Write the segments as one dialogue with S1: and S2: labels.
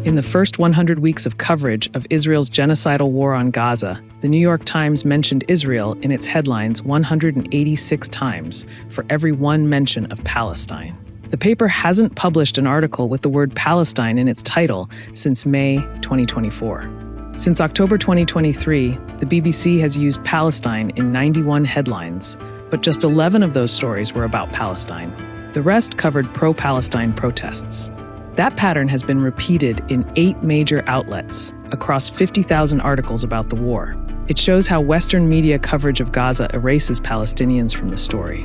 S1: In the first 100 weeks of coverage of Israel's genocidal war on Gaza, the New York Times mentioned Israel in its headlines 186 times for every one mention of Palestine. The paper hasn't published an article with the word Palestine in its title since May 2024. Since October 2023, the BBC has used Palestine in 91 headlines, but just 11 of those stories were about Palestine. The rest covered pro-Palestine protests. That pattern has been repeated in 8 major outlets across 50,000 articles about the war. It shows how Western media coverage of Gaza erases Palestinians from the story.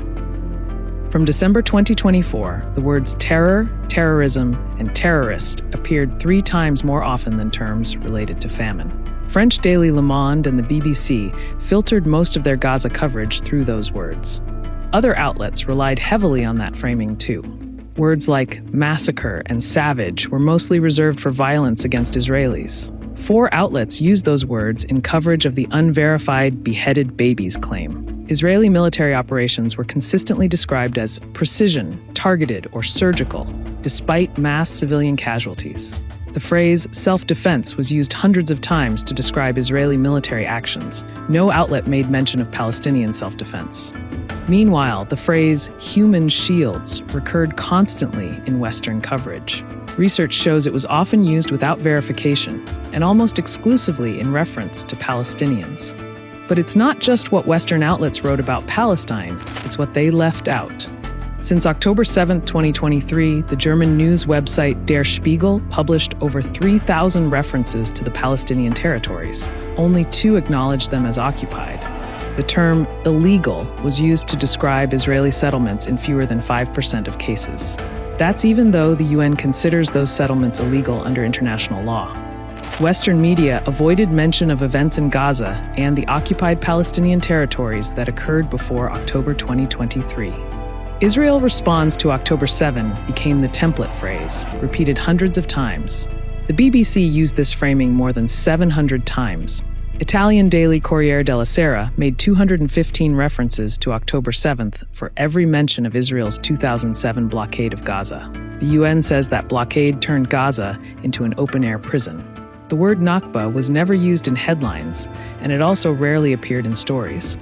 S1: From December 2024, the words terror, terrorism, and terrorist appeared 3 times more often than terms related to famine. French daily Le Monde and the BBC filtered most of their Gaza coverage through those words. Other outlets relied heavily on that framing too. Words like massacre and savage were mostly reserved for violence against Israelis. 4 outlets used those words in coverage of the unverified beheaded babies claim. Israeli military operations were consistently described as precision, targeted, or surgical, despite mass civilian casualties. The phrase self-defense was used hundreds of times to describe Israeli military actions. No outlet made mention of Palestinian self-defense. Meanwhile, the phrase human shields recurred constantly in Western coverage. Research shows it was often used without verification and almost exclusively in reference to Palestinians. But it's not just what Western outlets wrote about Palestine, it's what they left out. Since October 7, 2023, the German news website Der Spiegel published over 3,000 references to the Palestinian territories. Only 2 acknowledged them as occupied. The term illegal was used to describe Israeli settlements in fewer than 5% of cases. That's even though the UN considers those settlements illegal under international law. Western media avoided mention of events in Gaza and the occupied Palestinian territories that occurred before October 2023. Israel responds to October 7 became the template phrase, repeated hundreds of times. The BBC used this framing more than 700 times. Italian daily Corriere della Sera made 215 references to October 7th for every mention of Israel's 2007 blockade of Gaza. The UN says that blockade turned Gaza into an open-air prison. The word Nakba was never used in headlines, and it also rarely appeared in stories.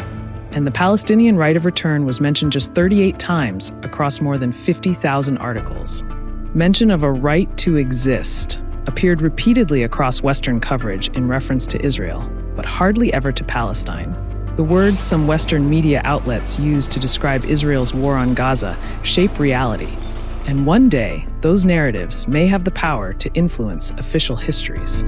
S1: And the Palestinian right of return was mentioned just 38 times across more than 50,000 articles. Mention of a right to exist appeared repeatedly across Western coverage in reference to Israel, but hardly ever to Palestine. The words some Western media outlets use to describe Israel's war on Gaza shape reality. And one day, those narratives may have the power to influence official histories.